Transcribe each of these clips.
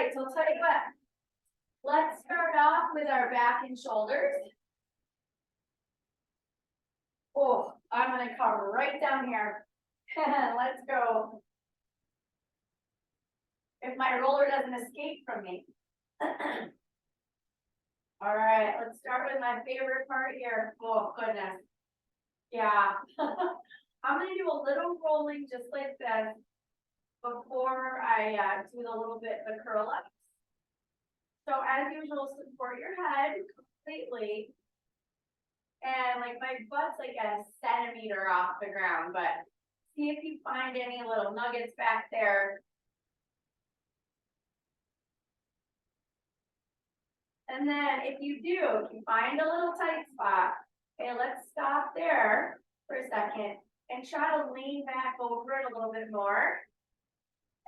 right, so I'll tell you what. Let's start off with our back and shoulders. Oh, I'm gonna come right down here. Let's go. If my roller doesn't escape from me. All right, let's start with my favorite part here. Oh, goodness. Yeah. I'm gonna do a little rolling just like this before I do the little bit of curl ups. So as usual, support your head completely. And like my butt's like a centimeter off the ground, but see if you find any little nuggets back there. And then if you find a little tight spot, okay, let's stop there for a second and try to lean back over it a little bit more.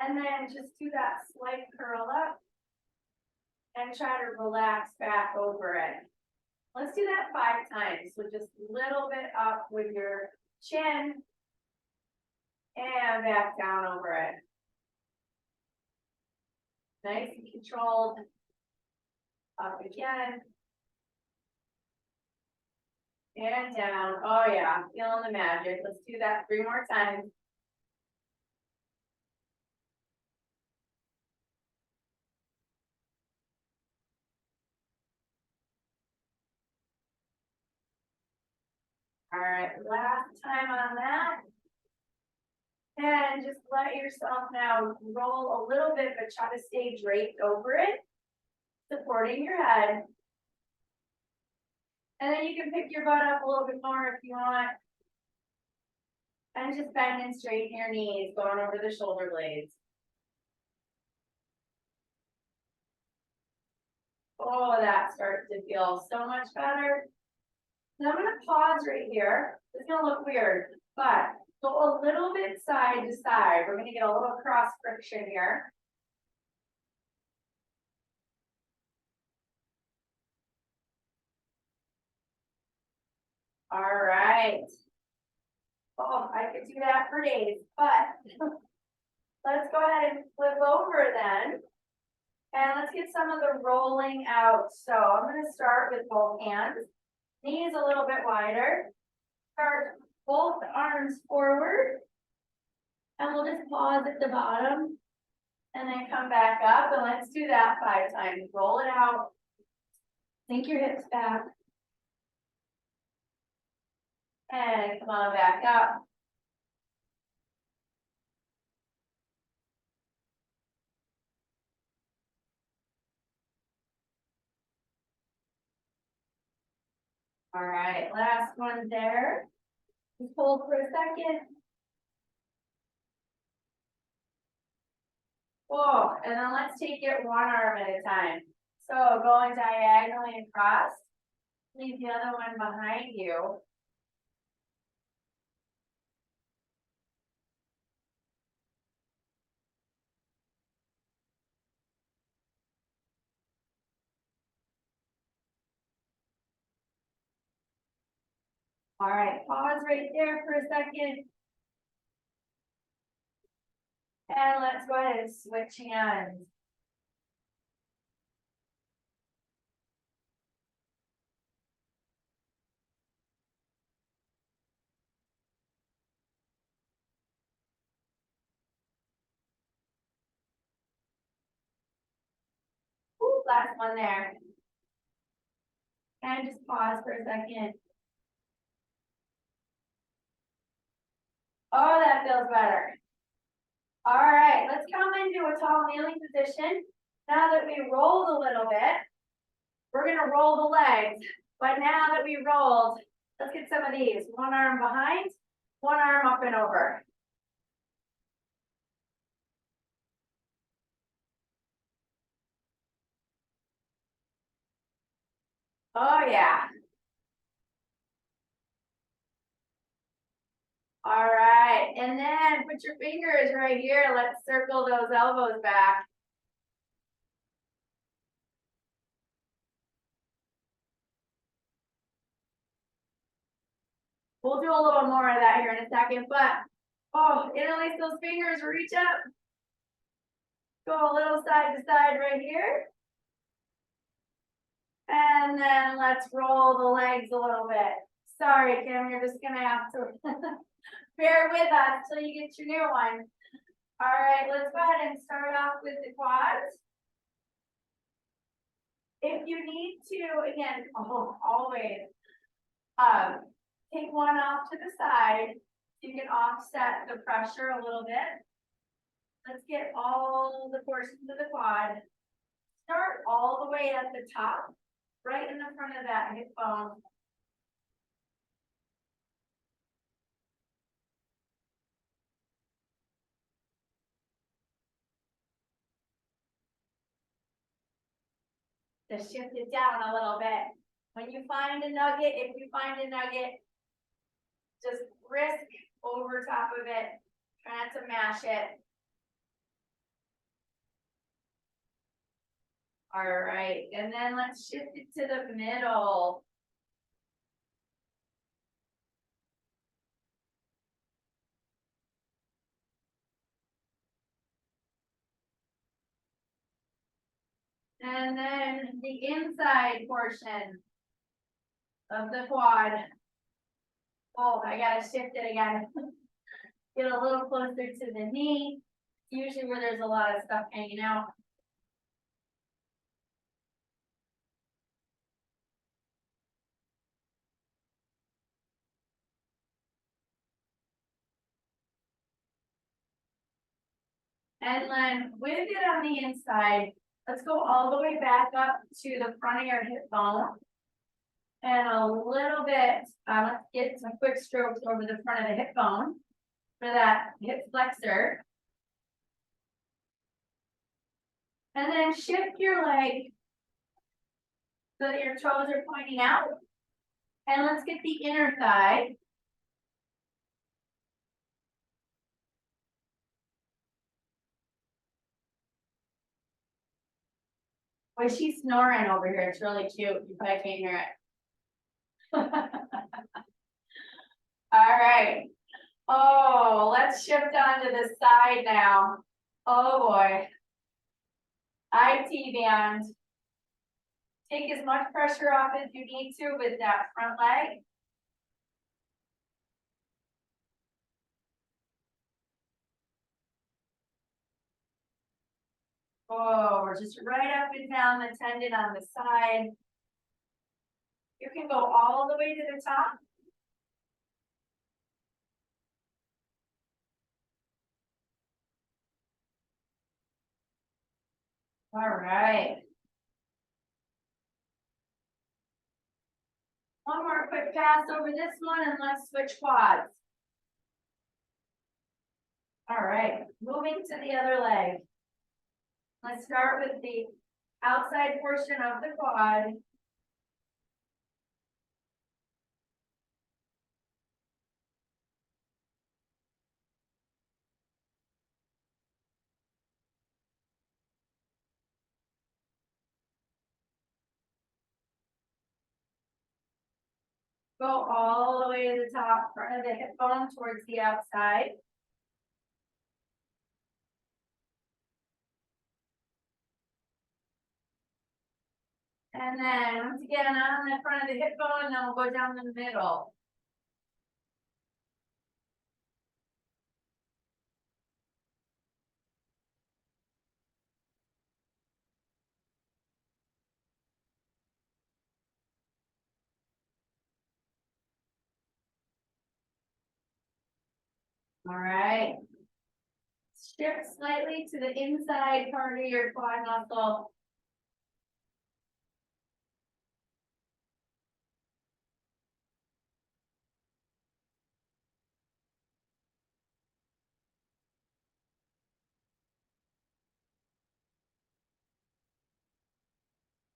And then just do that slight curl up and try to relax back over it. Let's do that 5 times. So just a little bit up with your chin and back down over it. Nice and controlled. Up again. And down. Oh yeah, feeling the magic. Let's do that 3 more times. All right, last time on that. And just let yourself now roll a little bit, but try to stay draped over it, supporting your head. And then you can pick your butt up a little bit more if you want. And just bend and straighten your knees, going over the shoulder blades. Oh, that starts to feel so much better. Now I'm going to pause right here. It's going to look weird, but go a little bit side to side. We're going to get a little cross friction here. All right. Oh, I could do that for days, but let's go ahead and flip over then. And let's get some of the rolling out. So I'm going to start with both hands. Knees a little bit wider. Start both arms forward. And we'll just pause at the bottom. And then come back up. And let's do that 5 times. Roll it out. Sink your hips back. And come on back up. All right, last one there. Just hold for a second. Whoa, and then let's take it 1 arm at a time. So going diagonally across, leave the other one behind you. All right, pause right there for a second. And let's go ahead and switch hands. Ooh, last one there. And just pause for a second. Oh, that feels better. All right, let's come into a tall kneeling position. Now that we rolled a little bit, we're gonna roll the legs. But now that we rolled, let's get some of these. 1 arm behind, 1 arm up and over. Oh yeah. All right, and then put your fingers right here. Let's circle those elbows back. We'll do a little more of that here in a second, but oh, interlace those fingers, reach up. Go a little side to side right here. And then let's roll the legs a little bit. Sorry, Kim, you're just gonna have to bear with us till you get your new one. All right, let's go ahead and start off with the quads. If you need to, again, always, take one off to the side. So you can offset the pressure a little bit. Let's get all the portions of the quad. Start all the way at the top, right in the front of that hip bone. To shift it down a little bit. When you find a nugget, if you find a nugget, just risk over top of it. Try not to mash it. All right, and then let's shift it to the middle. And then the inside portion of the quad. Oh, I gotta shift it again. Get a little closer to the knee. Usually where there's a lot of stuff hanging out. And then with it on the inside, let's go all the way back up to the front of your hip bone. And a little bit, let's get some quick strokes over the front of the hip bone for that hip flexor. And then shift your leg so that your toes are pointing out. And let's get the inner thigh. Boy, she's snoring over here. It's really cute. You probably can't hear it. All right. Oh, let's shift onto the side now. Oh boy. IT band. Take as much pressure off as you need to with that front leg. Oh, we're just right up and down the tendon on the side. You can go all the way to the top. All right. One more quick pass over this one and let's switch quads. All right, moving to the other leg. Let's start with the outside portion of the quad. Go all the way to the top, front of the hip bone towards the outside. And then once again on the front of the hip bone, and then we'll go down the middle. All right. Shift slightly to the inside part of your quad muscle.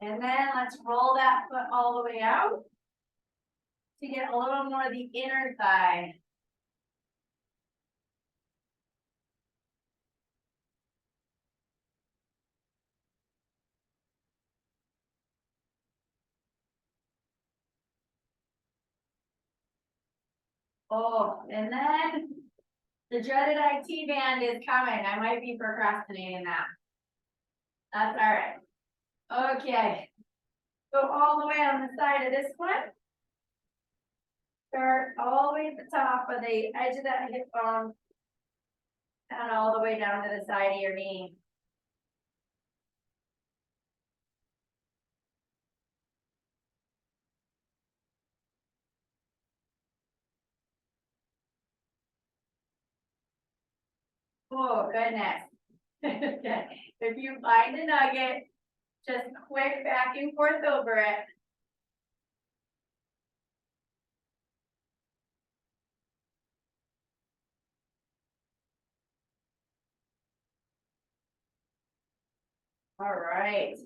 And then let's roll that foot all the way out to get a little more of the inner thigh. Oh, and then the dreaded IT band is coming. I might be procrastinating that. That's all right. Okay. Go all the way on the side of this one. Start all the way at the top of the edge of that hip bone. And all the way down to the side of your knee. Oh, goodness. If you find a nugget, just quick back and forth over it. All right.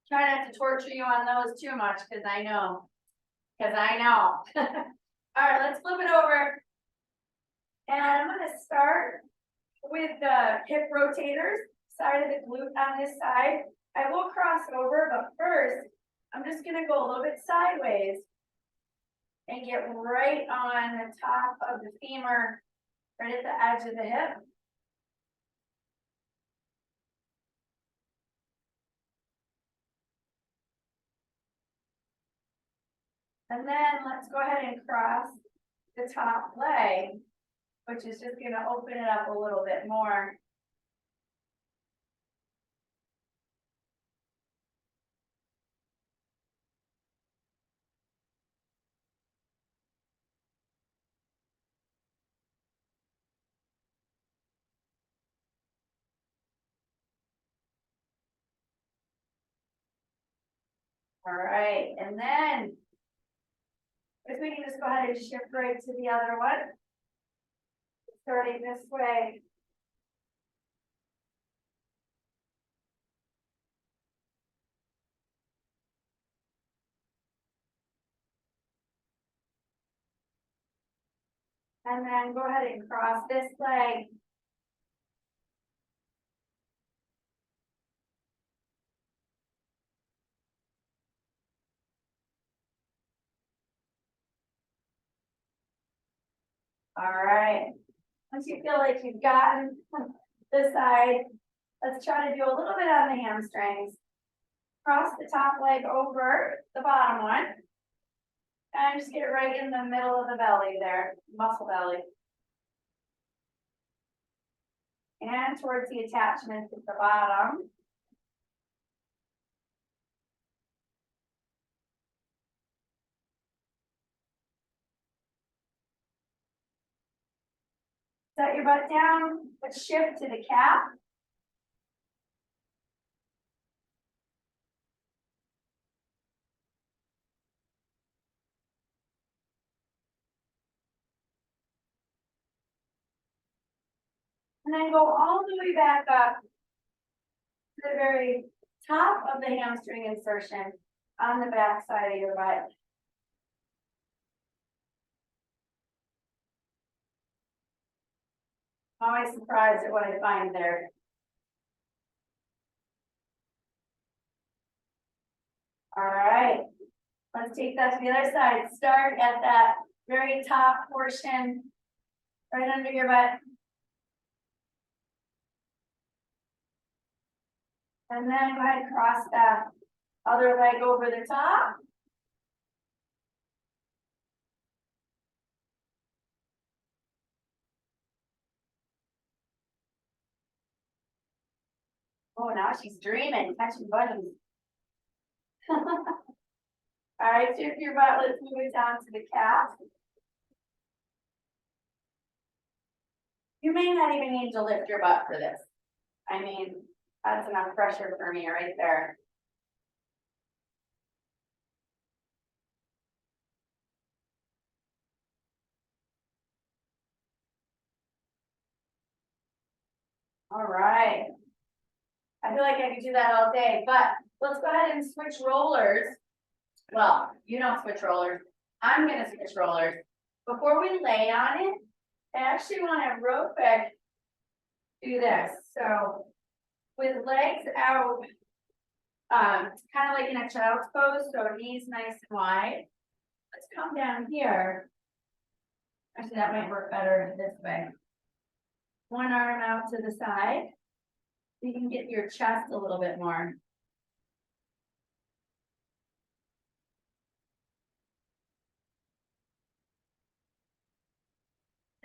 Try not to torture you on those too much, because I know. All right, let's flip it over. And I'm gonna start with the hip rotators, side of the glute on this side. I will cross over, but first, I'm just gonna go a little bit sideways and get right on the top of the femur, right at the edge of the hip. And then let's go ahead and cross the top leg, which is just gonna open it up a little bit more. All right, and then if we can just go ahead and shift right to the other one. Starting this way. And then go ahead and cross this leg. All right. Once you feel like you've gotten this side, let's try to do a little bit on the hamstrings. Cross the top leg over the bottom one. And just get right in the middle of the belly there, muscle belly. And towards the attachment at the bottom. Set your butt down, let's shift to the calf. And then go all the way back up to the very top of the hamstring insertion on the back side of your butt. Always surprised at what I find there. All right, let's take that to the other side. Start at that very top portion, right under your butt. And then go ahead and cross that other leg over the top. Oh, now she's dreaming, catching bunnies. All right, shift your butt. Let's move it down to the calf. You may not even need to lift your butt for this. I mean, that's enough pressure for me right there. All right. I feel like I could do that all day, but let's go ahead and switch rollers. Well, you don't switch rollers. I'm gonna switch rollers. Before we lay on it, I actually wanna real quick do this. So with legs out, kind of like in a child's pose, so knees nice and wide. Let's come down here. Actually, that might work better this way. One arm out to the side, You can get your chest a little bit more.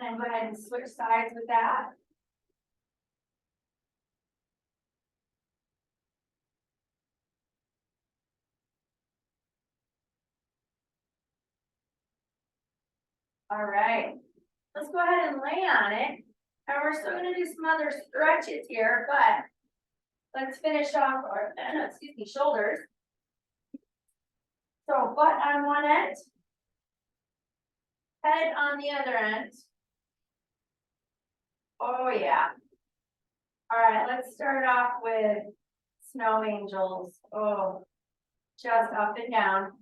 And go ahead and switch sides with that. All right, let's go ahead and lay on it. And we're still gonna do some other stretches here, but let's finish off our, excuse me, shoulders. So butt on one end, head on the other end. Oh yeah. All right, let's start off with snow angels. Oh, just up and down.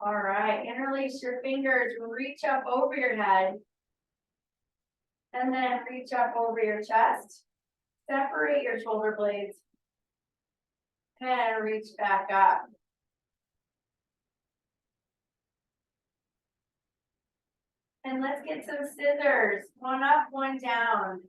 All right, interlace your fingers, reach up over your head. And then reach up over your chest. Separate your shoulder blades. And reach back up. And let's get some scissors. One up, one down.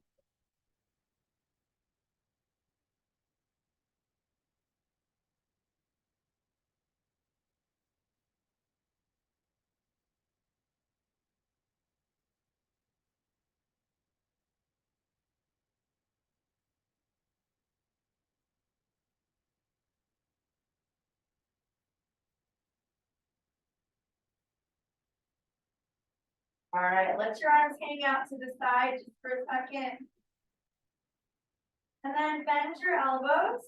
All right, let your arms hang out to the side just for a second. And then bend your elbows.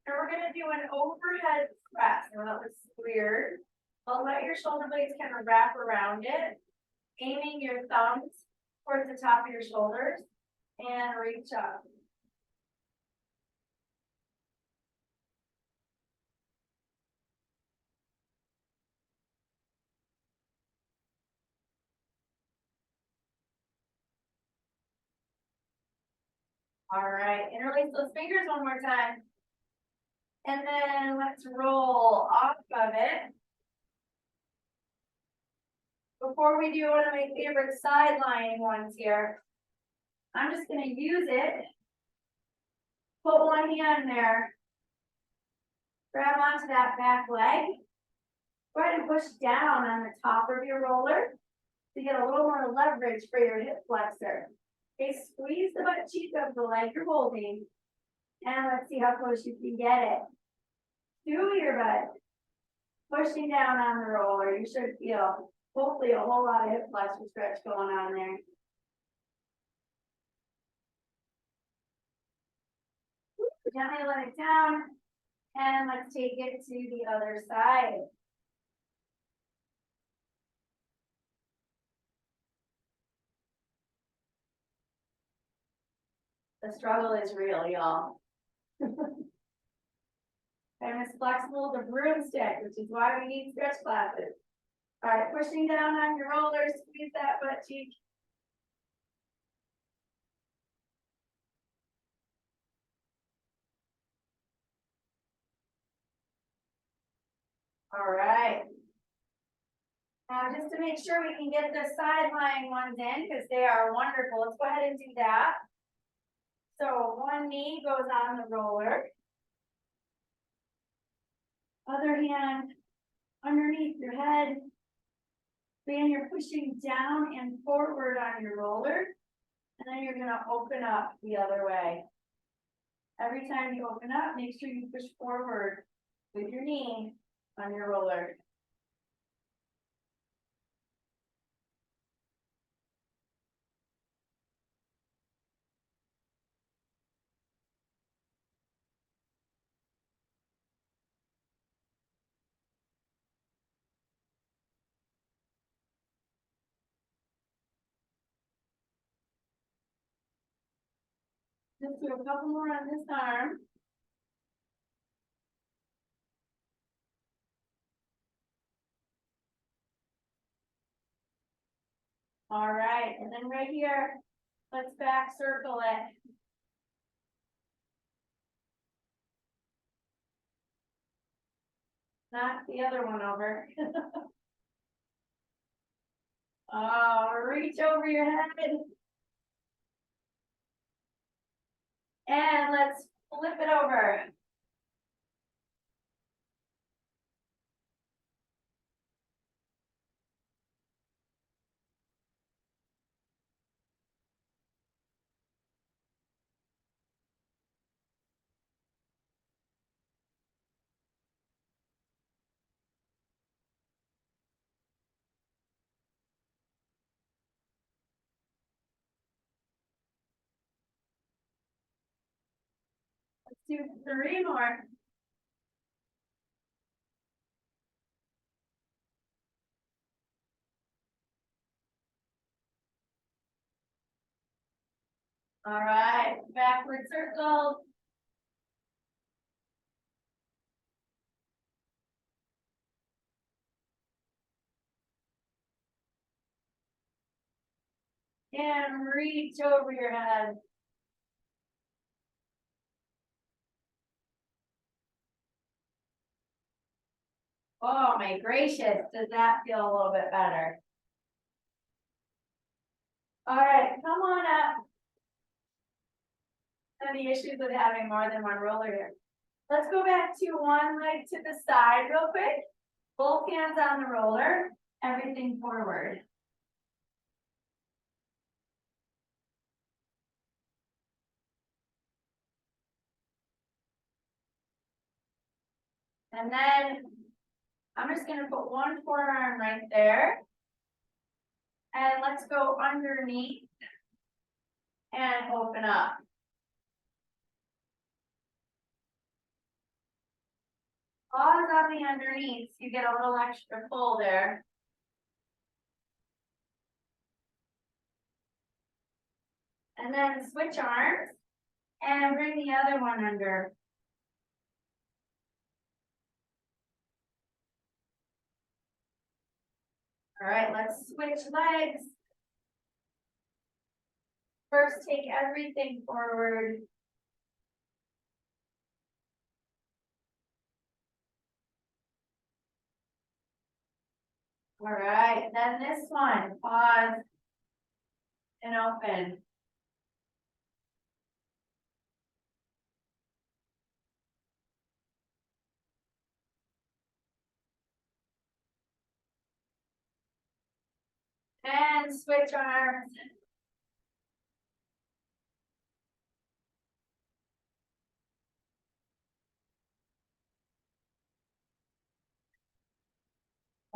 And we're gonna do an overhead press. Now that was weird. I'll let your shoulder blades kind of wrap around it, aiming your thumbs towards the top of your shoulders and reach up. All right, interlace those fingers one more time. And then let's roll off of it. Before we do one of my favorite side lying ones here, I'm just gonna use it. Put one hand there. Grab onto that back leg. Go ahead and push down on the top of your roller to get a little more leverage for your hip flexor. Okay, squeeze the butt cheek of the leg you're holding. And let's see how close you can get it to your butt. Pushing down on the roller, you should feel hopefully a whole lot of hip flexor stretch going on there. Gently let it down, and let's take it to the other side. The struggle is real, y'all. I'm as flexible as a broomstick, which is why we need stretch classes. All right, pushing down on your rollers, squeeze that butt cheek. All right. Now, just to make sure we can get the side lying ones in, because they are wonderful, let's go ahead and do that. So one knee goes on the roller. Other hand underneath your head. Then you're pushing down and forward on your roller. And then you're gonna open up the other way. Every time you open up, make sure you push forward with your knee on your roller. Just do a couple more on this arm. All right, and then right here, Let's back circle it. Knock the other one over. Oh, reach over your head. And let's flip it over. Let's do 3 more. All right, backward circle. And reach over your head. Oh my gracious, does that feel a little bit better? All right, come on up. Any issues with having more than one roller here? Let's go back to one leg to the side real quick. Both hands on the roller, everything forward. And then I'm just gonna put one forearm right there. And let's go underneath and open up. Pause on the underneath, so you get a little extra pull there. And then switch arms and bring the other one under. All right, let's switch legs. First, take everything forward. All right, then this one, pause and open. And switch arms.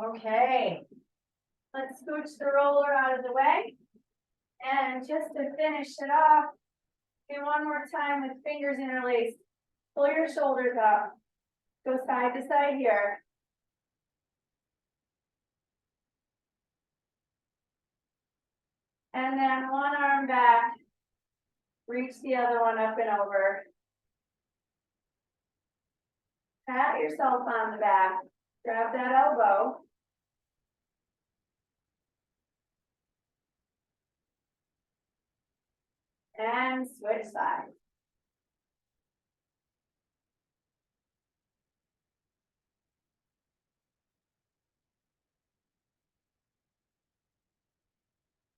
Okay, let's scooch the roller out of the way. And just to finish it off, do one more time with fingers interlaced. Pull your shoulders up. Go side to side here. And then one arm back. Reach the other one up and over. Pat yourself on the back. Grab that elbow. And switch sides.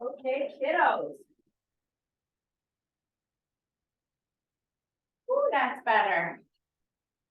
Okay, kiddos. Ooh, that's better.